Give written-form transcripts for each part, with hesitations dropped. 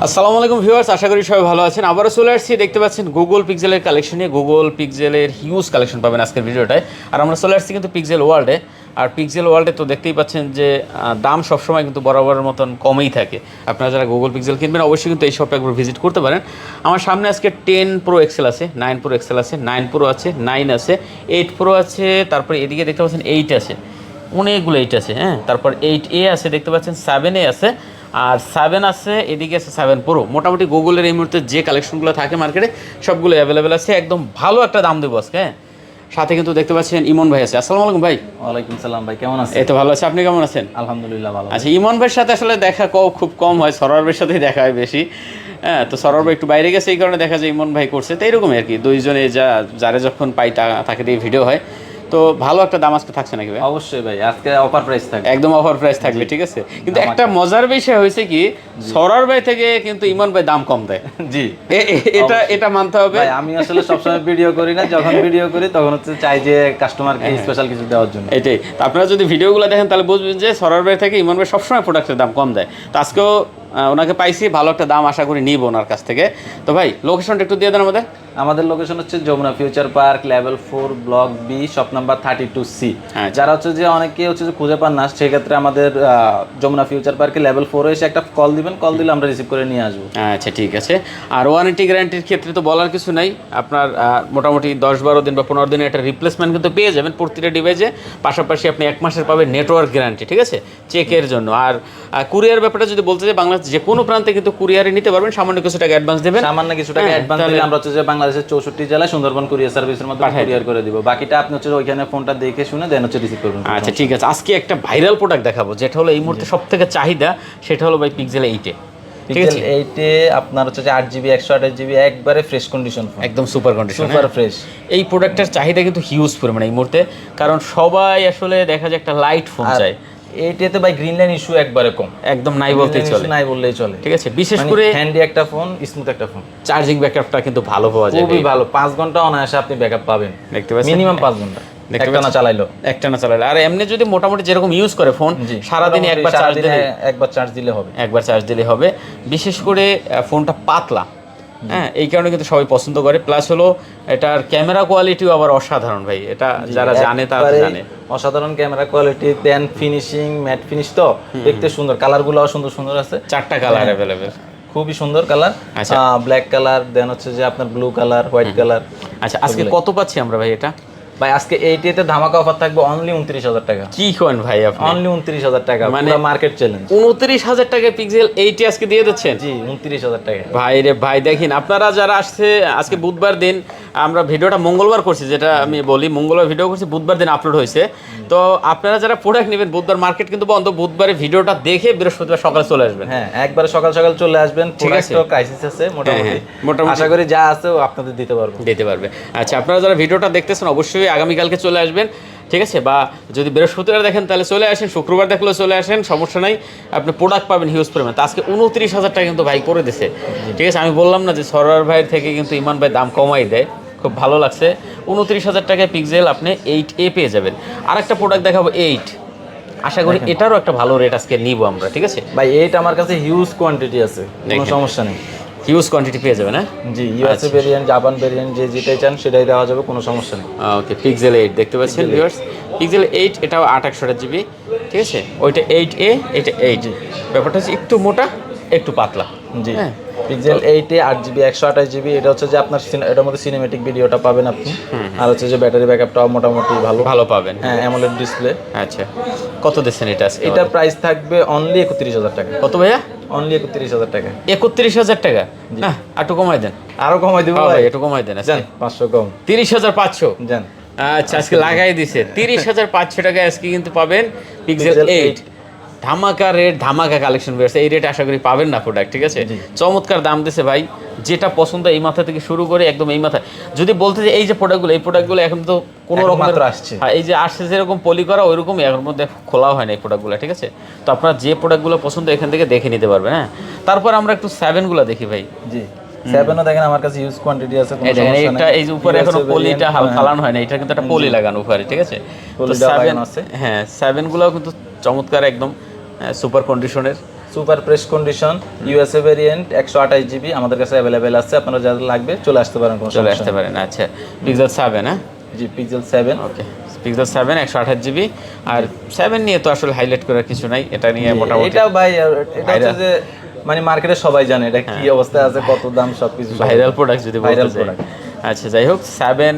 আসসালামু আলাইকুম ভিউয়ার্স, আশা করি সবাই ভালো আছেন। আবারও চলে আসছি, দেখতে পাচ্ছেন গুগল পিক্সেলের কালেকশনে। গুগল পিক্সেলের হিউজ কালেকশন পাবেন আজকের ভিডিওটায়। আর আমরা চলে আসছি কিন্তু পিক্সেল ওয়ার্ল্ডে। আর পিক্সেল ওয়ার্ল্ডে তো দেখতেই পাচ্ছেন যে দাম সবসময় কিন্তু বরাবরের মতন কমেই থাকে। আপনারা যারা গুগল পিক্সেল কিনবেন অবশ্যই কিন্তু এই শপে একবার ভিজিট করতে পারেন। আমার সামনে আজকে 10 প্রো এক্সেল আছে, 9 প্রো এক্সেল আছে, 9 প্রো আছে, 9 আছে, 8 প্রো আছে, তারপরে এদিকে দেখতে পাচ্ছেন 8 আছে, অনেকগুলো 8 আছে। হ্যাঁ, তারপর 8A আছে, দেখতে পাচ্ছেন 7A আছে, আর 7 আছে, এদিকে আছে 7 প্রো। মোটামুটি গুগলের এই মুহূর্তে যে কালেকশনগুলো থাকে মার্কেটে সবগুলো অ্যাভেলেবেল আছে। একদম ভালো একটা দাম দেবো আজকে। হ্যাঁ, সাথে কিন্তু দেখতে পাচ্ছেন ইমন ভাই আছে। আসসালামু আলাইকুম ভাই। ওয়ালাইকুম সালাম ভাই, কেমন আছেন? এই তো ভালো আছে, আপনি কেমন আছেন? আলহামদুলিল্লাহ ভালো। আচ্ছা, ইমন ভাইয়ের সাথে আসলে দেখা খুব কম হয়, সরোয়ার ভাইয়ের সাথেই দেখা হয় বেশি। হ্যাঁ, তো সরোয়ার ভাই একটু বাইরে গেছে, এই কারণে দেখা যায় ইমন ভাই করছে। তো এইরকমই আর কি, দুইজনে যারা যখন পাই তাকে দিয়ে ভিডিও হয়। তো ভালো একটা দাম আজকে থাকছে নাকি ভাই? অবশ্যই ভাই, আজকে অফার প্রাইস থাকবে, একদম অফার প্রাইস থাকবে, ঠিক আছে। কিন্তু একটা মজার বিষয় হয়েছে কি, সরার ভাই থেকে কিন্তু ইমন ভাই দাম কম দেয়। জি, এটা মানতে হবে ভাই। আমি আসলে সবসময় ভিডিও করি না, যখন ভিডিও করি তখন হচ্ছে চাই যে কাস্টমারকে স্পেশাল কিছু দেওয়ার জন্য। এটাই। তো আপনারা যদি ভিডিওগুলো দেখেন তাহলে বুঝবেন যে সরার ভাই থেকে ইমন ভাই সবসময় প্রোডাক্টের দাম কম দেয়। তো আজকেও ওনাকে পাইছি, ভালো একটা দাম আশা করি নিব ওনার কাছ থেকে। তো ভাই লোকেশনটা একটু দিয়ে দেন আমাদের। আমাদের লোকেশন হচ্ছে Jamuna future park, level 4, block B, shop number 32C। যারা হচ্ছে যে অনেকে হচ্ছে যে খুঁজে পান না, সেক্ষেত্রে আমাদের যমুনা ফিউচার পার্কে লেভেল 4 এসে একটা কল দিবেন, কল দিলে আমরা রিসিভ করে নিয়ে আসবো। আচ্ছা, ঠিক আছে। আর ওয়ারেন্টি গ্যারান্টির ক্ষেত্রে তো বলার কিছু নাই। আপনার মোটামুটি 10-12 দিন বা 15 দিনের একটা রিপ্লেসমেন্ট কিন্তু পেয়ে যাবেন প্রতিটা ডিভাইসে। পাশাপাশি আপনি 1 মাসের পাবেন নেটওয়ার্ক গ্যারান্টি, ঠিক আছে, চেকের জন্য। আর কুরিয়ার ব্যাপারটা যদি বলতে চাই, বাংলাদেশ যে কোনো প্রান্তে কিন্তু কুরিয়ারে নিতে পারবেন। সামান্য কিছু টাকা অ্যাডভান্স দেবেন, সামান্য কিছু টাকা অ্যাডভান্স দিলে আমরা হচ্ছে যে বাংলাদেশের 64 জেলায় সুন্দরবন কুরিয়ার সার্ভিসের মাধ্যমে কুরিয়ার করে দিব। বাকিটা আপনি হচ্ছে ওইখানে ফোনটা দেখে শুনে দেন হচ্ছে রিসিভ করবেন। আচ্ছা, ঠিক আছে। আজকে একটা ভাইরাল প্রোডাক্ট দেখাবো, যেটা হলো এই মুহূর্তে সবথেকে চাহিদা, সেটা হলো ভাই পিক্সেল 8 এ। পিক্সেল 8 এ আপনার হচ্ছে যে 8GB 128GB একবারে ফ্রেশ কন্ডিশন ফোন, একদম সুপার কন্ডিশন, সুপার ফ্রেশ। এই প্রোডাক্টের চাহিদা কিন্তু হিউজ পরিমাণে এই মুহূর্তে, কারণ সবাই আসলে দেখা যায় একটা লাইট ফোন চায়। এইটাতে ভাই গ্রিন লাইন ইস্যু একবারে কম, একদম নাই বলতেই চলে, নাই বললেই চলে, ঠিক আছে। বিশেষ করে হ্যান্ডি একটা ফোন, স্মুথ একটা ফোন। চার্জিং ব্যাকআপটা কিন্তু ভালো পাওয়া যায়, খুবই ভালো। 5 ঘন্টা অনায়াসে আপনি ব্যাকআপ পাবেন, দেখতে পাচ্ছেন, মিনিমাম 5 ঘন্টা একটানা চালাইলো। আর এমনি যদি মোটামুটি যেরকম ইউজ করে ফোন, সারাদিনে একবার চার্জ দিলে হবে, একবার চার্জ দিলে হবে। বিশেষ করে ফোনটা পাতলা, হ্যাঁ, এই কারণে কিন্তু সবাই পছন্দ করে। প্লাস হলো এটার ক্যামেরা কোয়ালিটিও আবার অসাধারণ ভাই, এটা যারা জানে তারা জানে। অসাধারণ camera quality, pan finishing, mat finish, তো দেখতে সুন্দর। কালারগুলোও সুন্দর সুন্দর আছে, 4টা কালার অ্যাভেলেবেল, খুবই সুন্দর কালার। ব্ল্যাক কালার, দেন হচ্ছে যে আপনার ব্লু কালার, হোয়াইট কালার। আচ্ছা, আজকে কত পাচ্ছি আমরা ভাই এটা? ভাই আজকে 8 এ ধামাকা অফার থাকবে অনলি 29,000 টাকা। কি কোন ভাই আপনি? অনলি 29,000 টাকা, মানে মার্কেট চ্যালেঞ্জ। 29,000 টাকায় পিক্সেল 8 আজকে দিয়ে দিচ্ছেন? জি, 29,000 টাকা। ভাই রে ভাই, দেখেন আপনারা যারা আসছে, আজকে বুধবার দিন, আমরা ভিডিওটা মঙ্গলবার করছি, যেটা আমি বলি মঙ্গলবার ভিডিও করছি, বুধবার দিন আপলোড হয়েছে। তো আপনারা যারা প্রোডাক্ট নেবেন, বুধবার মার্কেট কিন্তু বন্ধ, বুধবারে ভিডিওটা দেখে বৃহস্পতিবার সকালে চলে আসবেন। হ্যাঁ, একবার সকাল সকাল চলে আসবেন। প্রোডাক্টও ক্রাইসিস আছে মোটামুটি, আশা করি যা আছে ও আপনাদের দিতে পারবে। আচ্ছা, আপনারা যারা ভিডিওটা দেখতেছেন অবশ্যই আগামীকালকে চলে আসবেন, ঠিক আছে। বা যদি বৃহস্পতিবার দেখেন তাহলে চলে আসেন, শুক্রবার দেখলেও চলে আসেন, সমস্যা নাই। আপনি প্রোডাক্ট পাবেন হিউজ পরিমাণ। তো আজকে 29,000 টাকা কিন্তু ভাই করে দিছে, ঠিক আছে। আমি বললাম না যে সরোয়ার ভাইয়ের থেকে কিন্তু ইমান ভাই দাম কমাই দেয়, খুব ভালো লাগছে। 29,000 টাকায় পিক্সেল আপনি 8A পেয়ে যাবেন। আর একটা প্রোডাক্ট দেখাবো 8, আশা করি এটারও একটা ভালো রেট আজকে নিব আমরা, ঠিক আছে ভাই। 8 আমার কাছে হিউজ কোয়ান্টিটি আছে, কোনো সমস্যা নেই, হিউজ কোয়ান্টিটি পেয়ে যাবে না? জি, ইউএসএ ভেরিয়েন্ট, জাপান ভেরিয়েন্ট, যেটাই চান সেটাই দেওয়া যাবে, কোনো সমস্যা নেই। ওকে, পিক্সেল 8 দেখতে পাচ্ছেন ভিউয়ার্স, পিক্সেল 8, এটাও 8/128GB, ঠিক আছে। ওইটা 8A, এটা 8। ব্যাপারটা হচ্ছে একটু মোটা, একটু পাতলা। জি, পিক্সেল 8 এ 8GB 128GB, এটা হচ্ছে যে আপনার এটার মধ্যে সিনেমেটিক ভিডিওটা পাবেন আপনি। আর হচ্ছে যে ব্যাটারি ব্যাকআপটাও মোটামুটি ভালো পাবেন। হ্যাঁ, অ্যামোলেড ডিসপ্লে। আচ্ছা, কত দিচ্ছেন এটা আজকে? এটা প্রাইস থাকবে অনলি 31,000 টাকা। কত ভাইয়া? অনলি 31,000 টাকা। 31,000 টাকা? না, একটু কমাই দেন। আরো কমাই দেবো ভাই, একটু কমাই দেন, জান 500 কম। 30,500 জান। আচ্ছা, আজকে লাগাই দিছে 30,500 টাকায় আজকে কিন্তু পাবেন পিক্সেল 8। ধামাকা রেট, ধামাকা কালেকশন বেরোছে। এই রেট আশা করি পাবেন না প্রোডাক্ট, ঠিক আছে। চমৎকার দাম দিছে ভাই, যেটা পছন্দ এই মাথা থেকে শুরু করে একদম এই মাথায়। যদি বলতে যে এই যে প্রোডাক্টগুলো এখন তো কোনো রকমের আসছে, এই যে আসছে যেরকম পলি করা ওইরকমই এর মধ্যে খোলাও হয় না এই প্রোডাক্টগুলো, ঠিক আছে। তো আপনারা যে প্রোডাক্টগুলো পছন্দ এখান থেকে দেখে নিতে পারবেন। হ্যাঁ, তারপর আমরা একটু 7গুলো দেখি ভাই। জি, 7ও দেখেন আমার কাছে হিউজ কোয়ান্টিটি আছে, কোনো সমস্যা নেই। এটা এই যে উপরে এখনো পলিটা ফালানো হয় না, এটা কিন্তু একটা পলি লাগানো উপরে, ঠিক আছে। তো 7, হ্যাঁ, 7গুলো কিন্তু চমৎকার, একদম সুপার কন্ডিশনের, super fresh condition, USA variant, 128 GB আমাদের কাছে অ্যাভেলেবেল আছে। আপনারা যাদের লাগবে চলে আসতে পারেন, কোনো চলে সমস্যা আসতে নেই। পারেন। আচ্ছা, পিক্সেল 7, হ্যাঁ? জি, পিক্সেল 7। ওকে, পিক্সেল 7 128 জিবি। আর 7 নিয়ে তো আসলে হাইলাইট করার কিছু নাই, এটা নিয়ে মোটামুটি এটা ভাই, এটা হচ্ছে যে মানে মার্কেটে সবাই জানে এটা কি অবস্থায় আছে, কত দাম, সবকিছু ভাইরাল প্রোডাক্ট যদি বলতে ভাইরাল চাই। প্রোডাক্ট। আচ্ছা, যাই হোক, 7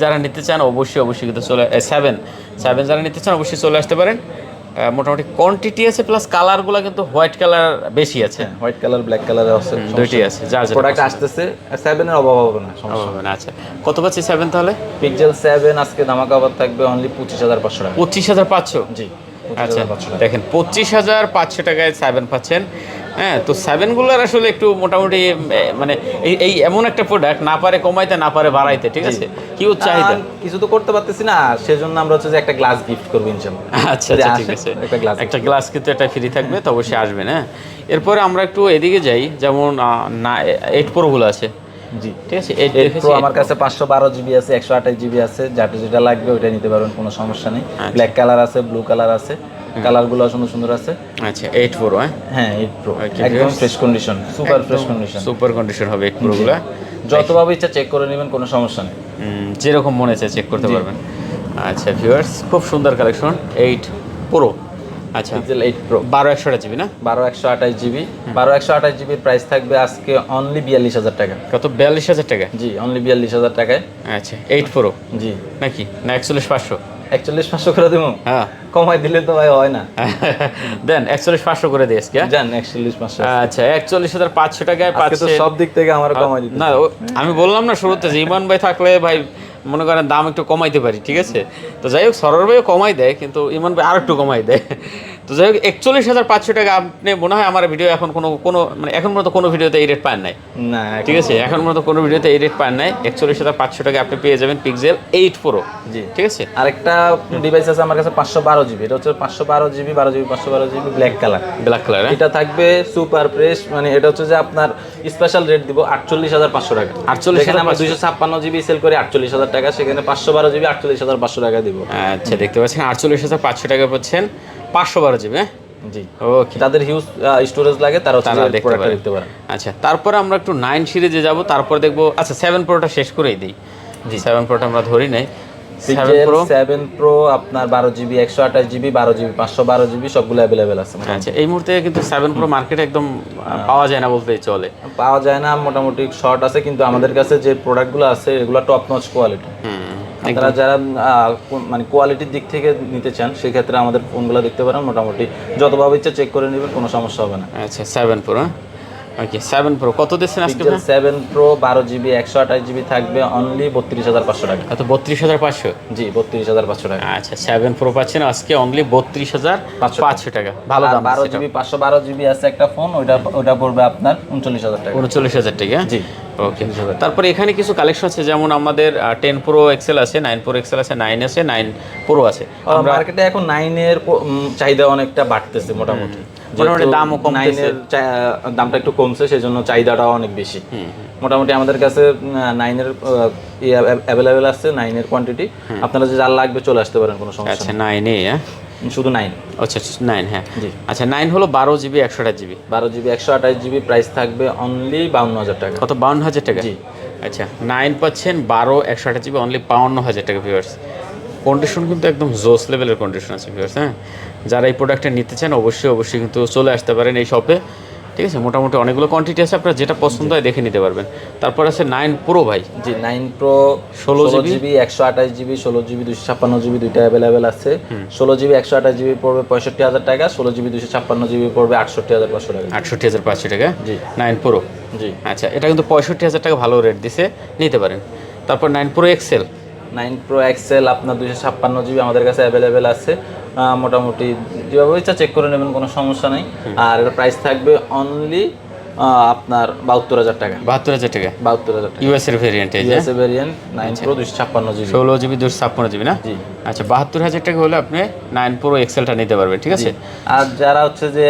যারা নিতে চান অবশ্যই কিন্তু 7 যারা নিতে চান অবশ্যই চলে আসতে পারেন। মোটামুটি কোয়ান্টিটি আছে, প্লাস কালারগুলো কিন্তু হোয়াইট কালার বেশি আছে, হোয়াইট কালার, ব্ল্যাক কালার আছে, দুইটি আছে। যার যেটা প্রোডাক্ট আসতেছে, 7 এর অভাব হবে না, সমস্যা হবে না। আচ্ছা, কত পাচ্ছি 7 তাহলে? পিক্সেল 7 আজকে ধামাকা অফার থাকবে অনলি 25,500 টাকা। 25,500? জি, আচ্ছা, 25,500 টাকা। দেখেন 25,500 টাকায় 7 পাচ্ছেন। হ্যাঁ, তো 7গুলোর আসলে একটু মোটামুটি মানে এই এমন একটা প্রোডাক্ট, না পারে কমাইতে না পারে বাড়াইতে, ঠিক আছে? কি চাহিদা, কিছু তো করতে পারতেছি না, সেজন্য আমরা হচ্ছে যে একটা গ্লাস গিফট করবো ইনশাআল্লাহ। আচ্ছা ঠিক আছে, একটা গ্লাস কিন্তু এটা ফ্রি থাকবে, তো অবশ্যই আসবেন। হ্যাঁ, এরপরে আমরা একটু এদিকে যাই, যেমন 8 প্রোগুলো আছে। জি, ঠিক আছে, 8 প্রো আমার কাছে 512 জিবি আছে, 128 জিবি আছে, যেটা লাগবে ওইটা নিতে পারবেন, কোনো সমস্যা নেই। ব্ল্যাক কালার আছে, ব্লু কালার আছে, কালারগুলো সুন্দর সুন্দর আছে। আচ্ছা, 8 প্রো, হ্যাঁ 8 প্রো একদম fresh condition, super fresh condition, super condition হবে 8 প্রোগুলো। যতভাবে ইচ্ছা চেক করে নেবেন, কোনো সমস্যা নেই। যেরকম মনে চায় চেক করতে পারবেন। আচ্ছা ভিউয়ার্স, খুব সুন্দর কালেকশন 8 প্রো। আচ্ছা, পিক্সেল 8 প্রো 12/128 জিবি না? 12/128 জিবি, 12/128 জিবির প্রাইস থাকবে আজকে অনলি 42,000 টাকা। কত? 42,000 টাকা? জি, অনলি 42,000 টাকায়। আচ্ছা, 8 প্রো জি, নাকি না 41,500? 41,500 করে দেবো? হ্যাঁ, কমাই দিলে তো ভাই হয় না। দেন 41,500 করে দিয়েছি। জান 41,500। আচ্ছা, 41,500 টাকায় আজকে তো পাচ্ছে। সব দিক থেকে আমার কমাই দিতে। না, আমি বললাম না শুরুতে যে ইমান ভাই থাকলে ভাই মনে করেন দাম একটু কমাইতে পারি, ঠিক আছে? তো যাই হোক, সরোর ভাইও কমাই দেয়, কিন্তু ইমান ভাই আর একটু কমাই দেয়। তো যাই হোক, 41,500 টাকা আপনি মনে হয় আমার ভিডিও এখন কোনো মানে এখন পর্যন্ত কোনো ভিডিওতে এই রেট পান নাই, না ঠিক আছে? এখন পর্যন্ত কোনো ভিডিওতে এই রেট পান নাই। 41,500 টাকা আপনি পেয়ে যাবেন পিক্সেল 8 প্রো। জি, ঠিক আছে। আরেকটা ডিভাইস আছে আমার কাছে 512 জিবি, এটা হচ্ছে 512 GB, 12 GB, 512 GB black colour. Black colour, এটা থাকবে সুপার ফ্রেশ, মানে এটা হচ্ছে যে আপনার স্পেশাল রেট দিব 48,500 টাকা। 48,500 আমরা 256 জিবি সেল করে 48,000 টাকা, সেখানে 512 জিবি 48,500 টাকা দিব। আচ্ছা, দেখতে পাচ্ছেন 48,500 টাকা পাচ্ছেন 512 জিবি। হ্যাঁ, জি, ওকে। তাদের হিউজ স্টোরেজ লাগে, তারা দেখতে পারে। আচ্ছা, তারপরে আমরা একটু 9 সিরিজে যাব, তারপর দেখবো। আচ্ছা, 7 প্রোটা শেষ করেই দিই। জি, 7 প্রোটা আমরা ধরি নাই। 7 প্রো আপনার 12 জিবি, 128 জিবি, 12 জিবি, 512 জিবি সবগুলো অ্যাভেলেবেল আছে। আচ্ছা, এই মুহূর্তে কিন্তু 7 প্রো মার্কেটে একদম পাওয়া যায় না বলতেই চলে। পাওয়া যায় না, মোটামুটি শর্ট আছে, কিন্তু আমাদের কাছে যে প্রোডাক্টগুলো আছে এগুলো টপ নচ কোয়ালিটি। আপনারা যারা মানে কোয়ালিটির দিক থেকে নিতে চান, সেক্ষেত্রে আমাদের ফোনগুলো দেখতে পারেন, মোটামুটি যতভাবে ইচ্ছা চেক করে নেবেন, কোনো সমস্যা হবে না। আচ্ছা, 7 প্রো, ওকে। 7 প্রো কত দিচ্ছেন আজকে? 7 প্রো 12 জিবি, 128 জিবি থাকবে অনলি 32,500 টাকা। কত? 32,500? জি, 32,500 টাকা। আচ্ছা, 7 প্রো পাচ্ছেন আজকে অনলি 32,500 টাকা। ভালো দাম। 12 জিবি, 512 জিবি আছে একটা ফোন, ওটা পড়বে আপনার 39,000 টাকা। 39,000 টাকা? জি, ওকে। তারপরে এখানে কিছু কালেকশন আছে, যেমন আমাদের 10 প্রো এক্সেল আছে, 9 প্রো এক্সেল আছে, 9 আছে, 9 প্রো আছে। মার্কেটে এখন 9 এর চাহিদা অনেকটা বাড়তেছে, মোটামুটি দামও কমতেছে, 9 এর দামটা একটু কমছে, সেজন্য চাহিদাটাও অনেক বেশি। মোটামুটি আমাদের কাছে 9 এর অ্যাভেলেবেল আছে, 9 এর কোয়ান্টিটি। আপনারা যে যার লাগবে চলে আসতে পারেন, কোনো সমস্যা আচ্ছা, 9 এ শুধু 9। আচ্ছা, 9, হ্যাঁ। জি, আচ্ছা, 9 হলো 12 GB 128 GB. 12 GB 128 GB price থাকবে অনলি 52,000 টাকা। কত? 52,000 টাকা? জি। আচ্ছা, 9 পাচ্ছেন 12 128 জিবি অনলি 52,000 টাকা ভিউয়ার্স। কন্ডিশন কিন্তু একদম জোস লেভেলের কন্ডিশন আছে ভিউয়ার্স। হ্যাঁ, যারা এই প্রোডাক্টটা নিতে চান অবশ্যই কিন্তু চলে আসতে পারেন এই শপে, ঠিক আছে? মোটামুটি অনেকগুলো কোয়ান্টিটি আছে, আপনারা যেটা পছন্দ হয় দেখে নিতে পারবেন। তারপর আছে 9 প্রো ভাই। জি, 9 pro 16 GB, 128 GB, 16 GB 256 GB দুইটা অ্যাভেলেবেল আছে। 16 জিবি 128 জিবি পড়বে 65,000 টাকা, 16 জিবি 256 জিবি পড়বে 68,500 টাকা। 68,500 টাকা? জি, 9 প্রো। জি, আচ্ছা, এটা কিন্তু 65,000 টাকা ভালো রেট দিছে, নিতে পারেন। তারপর 9 প্রো এক্সেল। 9 প্রো এক্সেল আপনার 256 জিবি আমাদের কাছে অ্যাভেলেবেল আছে। মোটামুটি যেভাবে ইচ্ছা চেক করে নেবেন, কোনো সমস্যা নেই। আর এর প্রাইস থাকবে অনলি আপনার 72,000 টাকা। 72,000 টাকা? 72,000 টাকা ইউএস এর ভেরিয়েন্ট, এই যে USA variant 9 pro 256 GB, 16 GB 256 GB না? জি। আচ্ছা 72,000 টাকা হলে আপনি 9 Pro এক্সেলটা নিতে পারবেন, ঠিক আছে। আর যারা হচ্ছে যে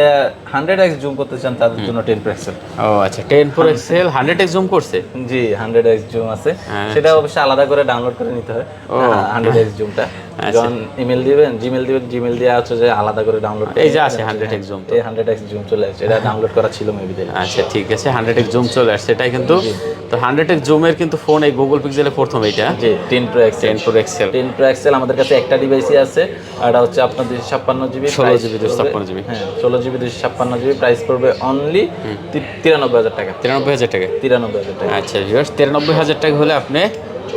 100x জুম করতে চান তাদের জন্য 10 Pro এক্সেল। ও আচ্ছা 10 Pro এক্সেল 100x জুম করছে। জি 100x জুম আছে, সেটা অবশ্যই আলাদা করে ডাউনলোড করে নিতে হয় 100x জুমটা। যখন ইমেল দিবেন, জিমেল দিয়ে হচ্ছে যে আলাদা করে ডাউনলোড, এই যে আছে 100x জুম, এই 100x জুম চলে আসছে, এটা ডাউনলোড করা ছিল মেবি। আচ্ছা ঠিক আছে 100x জুম চলে আসছে, এটাই কিন্তু। তো 100x জুমের কিন্তু ফোন এই গুগল পিক্সেলে প্রথম এইটা। G 10 Pro XL. 10 Pro XL 10 Pro XL আমাদের কাছে একটা ডিভাইসই আছে, আর এটা হচ্ছে আপনার 256GB, 16GB 256GB। হ্যাঁ 16GB 256GB, প্রাইস পড়বে অনলি 93,000 টাকা। 93,000 টাকা। 93,000 টাকা। আচ্ছা ভিউয়ার্স 93,000 টাকা হলে আপনি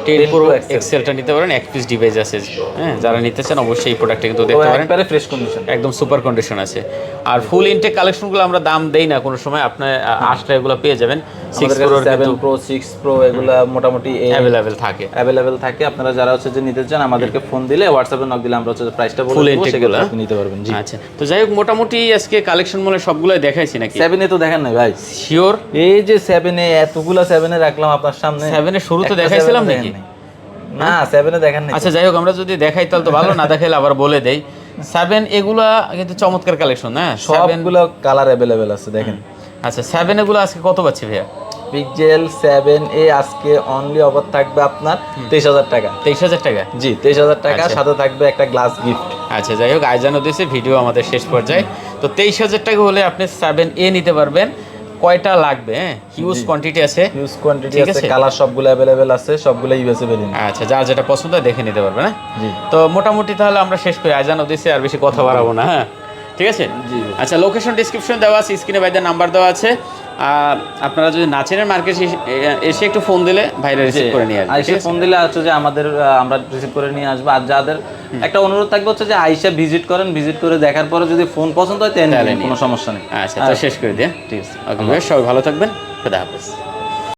10 Pro এক্সেলটা নিতে পারেন। এক পিস ডিভাইস আছে, হ্যাঁ যারা নিতে চান অবশ্যই এই প্রোডাক্টটা কিন্তু দেখতে পারেন, একবারে ফ্রেশ কন্ডিশন, একদম সুপার কন্ডিশন আছে। আর ফুল ইনটেক কালেকশনগুলো আমরা দাম দেই না কোনো সময়, আপনি আসলে এগুলো পেয়ে যাবেন। 6 Pro 7 Pro 6 Pro এগুলা মোটামুটি অ্যাভেলেবেল থাকে, থাকে। আপনারা যারা হচ্ছে যে নিতে চান আমাদেরকে ফোন দিলে, হোয়াটসঅ্যাপে নক দিলে আমরা হচ্ছে প্রাইসটা বলে ফুল দেব, ইনটেকগুলো আপনি নিতে পারবেন। জি আচ্ছা তো যাই হোক মোটামুটি আজকে কালেকশন মনে সবগুলোই দেখাইছি নাকি? 7 এ তো দেখেন নাই ভাই? শিওর এই যে 7 এ এতগুলা 7 এ রাখলাম আপনার সামনে। 7 এর শুরুতে দেখাইছিলাম নাকি? না 7 এ দেখেন নাই। আচ্ছা যাই হোক আমরা যদি দেখাই তাহলে তো ভালো, না দেখাইলে আবার বলে দেই। 7 এগুলা কিন্তু চমৎকার কালেকশন, হ্যাঁ সবগুলো কালার अवेलेबल আছে দেখেন। আচ্ছা 7 এগুলো আজকে কত পাচ্ছি ভাইয়া? পিক্সেল 7a আজকে অনলি অফার থাকবে আপনার 23,000 টাকা। 23,000 টাকা? জি 23,000 টাকা, সাথে থাকবে একটা গ্লাস গিফট। আচ্ছা যাই হোক আইজানও দিয়েছে, ভিডিও আমাদের শেষ পর্যায়ে। তো 23,000 টাকা হলে আপনি 7a নিতে পারবেন। কয়টা লাগবে? হ্যাঁ হিউজ কোয়ান্টিটি আছে, হিউজ কোয়ান্টিটি আছে, কালার সবগুলো अवेलेबल আছে, সবগুলো ইউএসএ ভেরিয়েন্ট। আচ্ছা যার যেটা পছন্দ হয় দেখে নিতে পারবেন। হ্যাঁ জি তো মোটামুটি তাহলে আমরা শেষ করি, আইজানও দিয়েছে, আর বেশি কথা বাড়াবো না। হ্যাঁ ঠিক আছে। জি আচ্ছা লোকেশন ডিসক্রিপশন দেওয়া আছে, স্ক্রিনে ভাইদের নাম্বার দেওয়া আছে। আপনারা যদি না চেনেন মার্কেটে এসে একটু ফোন দিলে ভাইরা রিসিভ করে নিয়ে আসবে। আইসা ফোন দিলে হচ্ছে যে আমরা রিসিভ করে নিয়ে আসবো। আর যাদের একটা অনুরোধ থাকবে হচ্ছে যে আইসা ভিজিট করেন, ভিজিট করে দেখার পরে যদি ফোন পছন্দ হয় তাহলে কোনো সমস্যা নেই। আচ্ছা তো শেষ করে দিয়ে, ঠিক আছে। ওকে সবাই ভালো থাকবেন, খুদা হাফেজ।